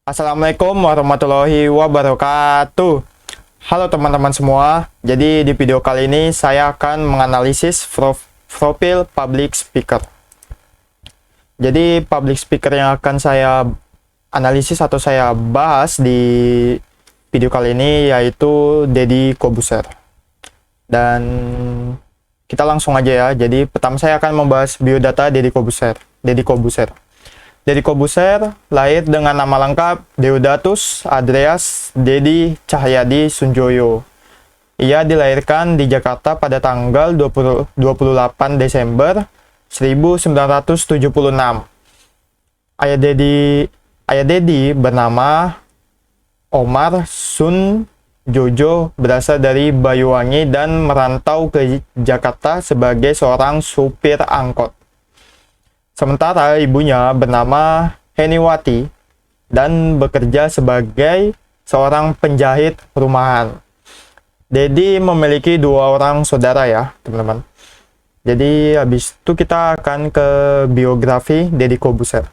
Assalamualaikum warahmatullahi wabarakatuh. Halo teman-teman semua. Jadi di video kali ini saya akan menganalisis profil public speaker. Jadi public speaker yang akan saya analisis atau saya bahas di video kali ini yaitu Deddy Corbuzier. Dan kita langsung aja ya. Jadi pertama saya akan membahas biodata Deddy Corbuzier. Deddy Corbuzier lahir dengan nama lengkap Deodatus Andreas Deddy Cahyadi Sunjoyo. Ia dilahirkan di Jakarta pada tanggal 28 Desember 1976. Ayah Deddy bernama Omar Sun Jojo, berasal dari Banyuwangi dan merantau ke Jakarta sebagai seorang supir angkot. Sementara ibunya bernama Heniwati dan bekerja sebagai seorang penjahit rumahan. Deddy memiliki dua orang saudara ya, teman-teman. Jadi habis itu kita akan ke biografi Deddy Corbuzier.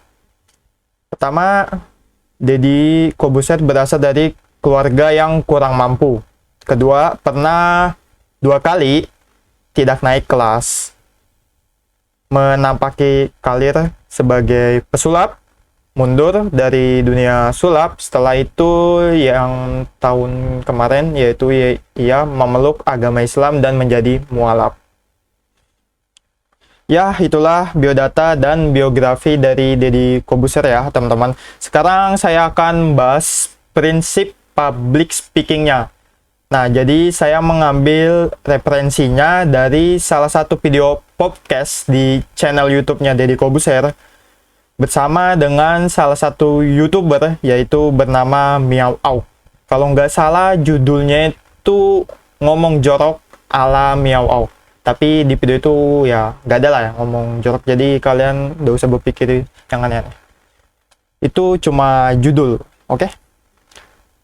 Pertama, Deddy Corbuzier berasal dari keluarga yang kurang mampu. Kedua, pernah dua kali tidak naik kelas. Menampaki karir sebagai pesulap, mundur dari dunia sulap. Setelah itu yang tahun kemarin yaitu ia memeluk agama Islam dan menjadi mualaf. Ya, itulah biodata dan biografi dari Deddy Corbuzier ya teman-teman. Sekarang saya akan bahas prinsip public speakingnya. Nah, jadi saya mengambil referensinya dari salah satu video podcast di channel YouTube-nya Deddy Corbuzier bersama dengan salah satu YouTuber yaitu bernama Miao Au. Kalau nggak salah judulnya itu ngomong jorok ala Miao Au. Tapi di video itu ya nggak ada lah ya ngomong jorok. Jadi kalian nggak usah berpikir yang aneh-aneh. Itu cuma judul, oke?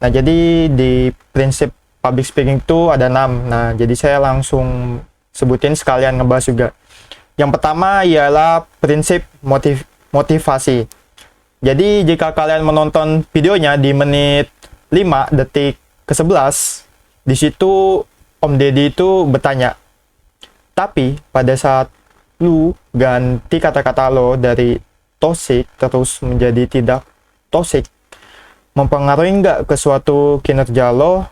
Nah, jadi di prinsip public speaking itu ada 6. Nah, jadi saya langsung sebutin sekalian ngebahas juga. Yang pertama ialah prinsip motivasi. Jadi, jika kalian menonton videonya di menit 5 detik ke-11, di situ Om Deddy itu bertanya, tapi pada saat lu ganti kata-kata lo dari toxic terus menjadi tidak toxic, mempengaruhi nggak ke suatu kinerja lo?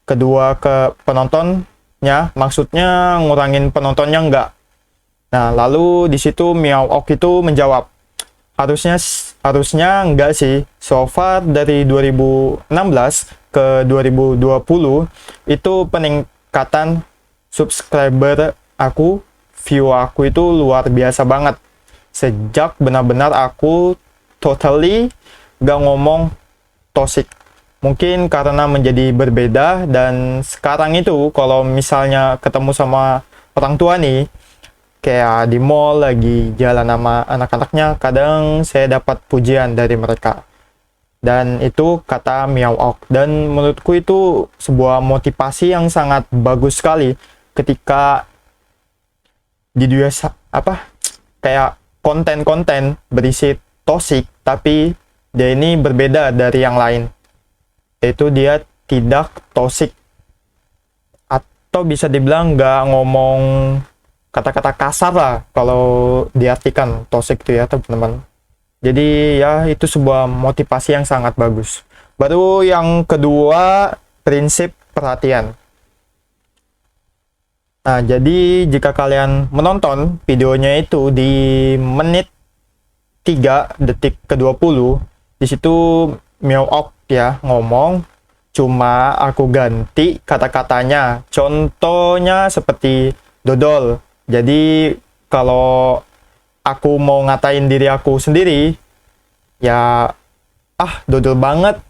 Kedua, ke penontonnya, maksudnya ngurangin penontonnya nggak? Nah, lalu di situ Miao Ok itu menjawab, harusnya nggak sih. So far dari 2016 ke 2020 itu peningkatan subscriber aku, view aku itu luar biasa banget. Sejak benar-benar aku totally nggak ngomong toxic. Mungkin karena menjadi berbeda, dan sekarang itu kalau misalnya ketemu sama orang tua nih, kayak di mall lagi jalan sama anak-anaknya, kadang saya dapat pujian dari mereka. Dan itu kata Miao Ok. Dan menurutku itu sebuah motivasi yang sangat bagus sekali ketika di dunia kayak konten-konten berisi toxic, tapi dia ini berbeda dari yang lain. Yaitu dia tidak toxic, atau bisa dibilang nggak ngomong kata-kata kasar lah kalau diartikan toxic itu ya teman-teman. Jadi ya itu sebuah motivasi yang sangat bagus. Baru yang kedua, prinsip perhatian. Nah, jadi jika kalian menonton videonya itu di menit 3 detik ke-20, di situ Miao Ok ya ngomong, cuma aku ganti kata-katanya. Contohnya seperti dodol. Jadi kalau aku mau ngatain diri aku sendiri, ya dodol banget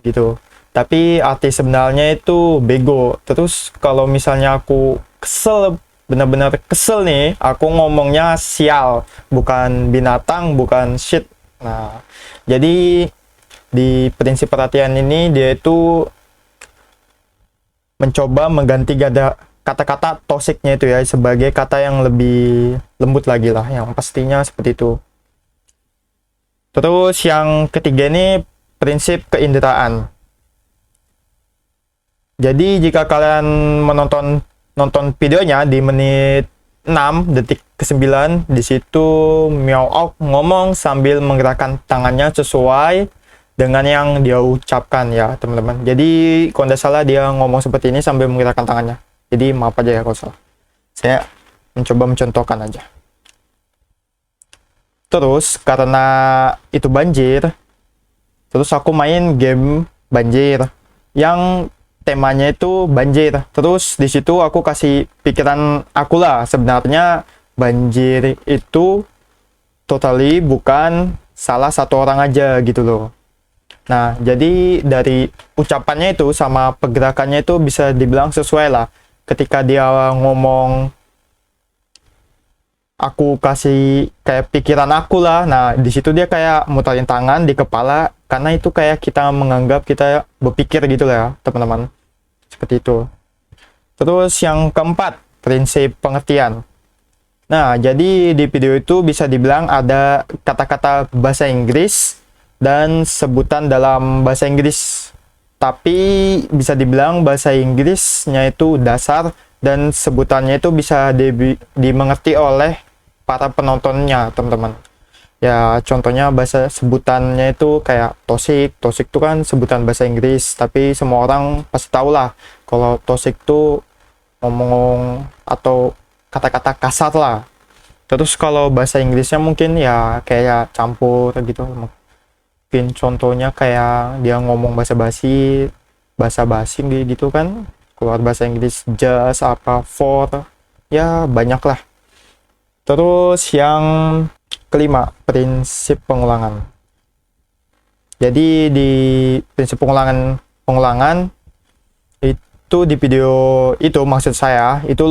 gitu. Tapi arti sebenarnya itu bego. Terus kalau misalnya aku kesel, benar-benar kesel nih, aku ngomongnya sial, bukan binatang, bukan shit. Nah, jadi di prinsip perhatian ini dia itu mencoba mengganti kata-kata toksiknya itu ya sebagai kata yang lebih lembut lagi lah, yang pastinya seperti itu. Terus yang ketiga ini prinsip keinderaan. Jadi jika kalian nonton videonya di menit 6 detik ke-9, di situ Meow ngomong sambil menggerakkan tangannya sesuai dengan yang dia ucapkan ya teman-teman. Jadi kalau tidak salah dia ngomong seperti ini sambil menggerakkan tangannya. Jadi maaf aja ya kalau salah. Saya mencoba mencontohkan aja. Terus karena itu banjir, terus aku main game banjir yang temanya itu banjir. Terus di situ aku kasih pikiran aku lah, sebenarnya banjir itu totally bukan salah satu orang aja gitu loh. Nah, jadi dari ucapannya itu sama pergerakannya itu bisa dibilang sesuai lah. Ketika dia ngomong, aku kasih kayak pikiran aku lah. Nah, di situ dia kayak mutarin tangan di kepala, karena itu kayak kita menganggap kita berpikir gitu lah ya, teman-teman. Seperti itu. Terus yang keempat, prinsip pengertian. Nah, jadi di video itu bisa dibilang ada kata-kata bahasa Inggris dan sebutan dalam bahasa Inggris. Tapi bisa dibilang bahasa Inggrisnya itu dasar dan sebutannya itu bisa dimengerti oleh para penontonnya, teman-teman. Ya, contohnya bahasa sebutannya itu kayak toxic. Toxic itu kan sebutan bahasa Inggris, tapi semua orang pasti tahu lah kalau toxic itu ngomong atau kata-kata kasar lah. Terus kalau bahasa Inggrisnya mungkin ya kayak campur gitu. Mungkin contohnya kayak dia ngomong bahasa basi gitu kan, keluar bahasa Inggris just apa for, ya banyak lah. Terus yang kelima, prinsip pengulangan. Jadi di prinsip pengulangan itu di video itu maksud saya itu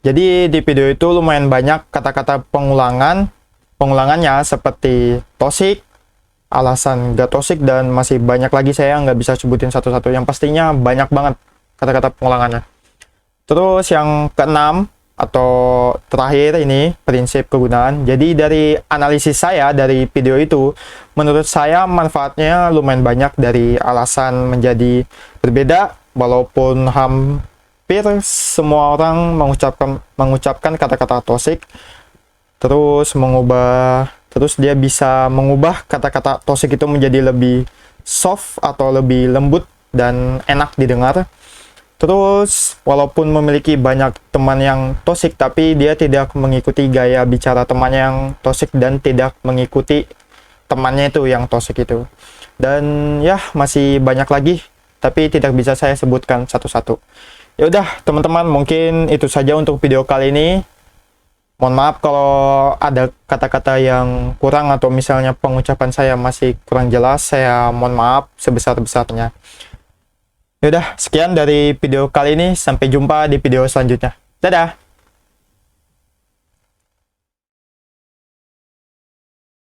jadi di video itu lumayan banyak kata-kata pengulangannya seperti toxic, alasan gak toxic, dan masih banyak lagi saya nggak bisa sebutin satu-satu. Yang pastinya banyak banget kata-kata pengulangannya. Terus yang keenam atau terakhir ini prinsip kegunaan. Jadi dari analisis saya dari video itu, menurut saya manfaatnya lumayan banyak. Dari alasan menjadi berbeda, walaupun hampir semua orang mengucapkan kata-kata toxic, terus dia bisa mengubah kata-kata toxic itu menjadi lebih soft atau lebih lembut dan enak didengar. Terus walaupun memiliki banyak teman yang toxic, tapi dia tidak mengikuti gaya bicara temannya yang toxic dan tidak mengikuti temannya itu yang toxic itu. Dan ya masih banyak lagi, tapi tidak bisa saya sebutkan satu-satu. Ya udah teman-teman, mungkin itu saja untuk video kali ini. Mohon maaf kalau ada kata-kata yang kurang atau misalnya pengucapan saya masih kurang jelas, saya mohon maaf sebesar-besarnya. Yaudah, sekian dari video kali ini. Sampai jumpa di video selanjutnya. Dadah!